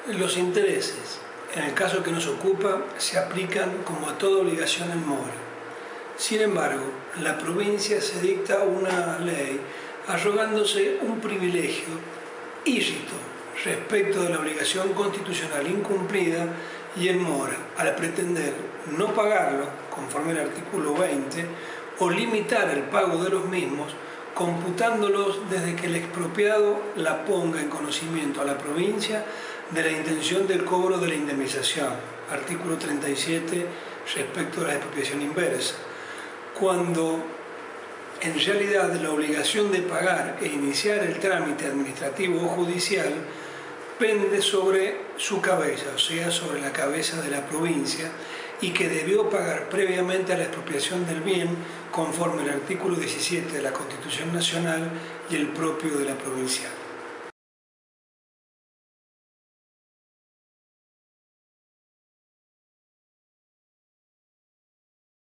Los intereses, en el caso que nos ocupa, se aplican como a toda obligación en mora. Sin embargo, la provincia se dicta una ley arrogándose un privilegio ilícito respecto de la obligación constitucional incumplida y en mora, al pretender no pagarlo, conforme al artículo 20, o limitar el pago de los mismos, computándolos desde que el expropiado la ponga en conocimiento a la provincia de la intención del cobro de la indemnización, artículo 37 respecto de la expropiación inversa, cuando en realidad la obligación de pagar e iniciar el trámite administrativo o judicial pende sobre su cabeza, o sea, sobre la cabeza de la provincia, y que debió pagar previamente a la expropiación del bien conforme al artículo 17 de la Constitución Nacional y el propio de la provincial.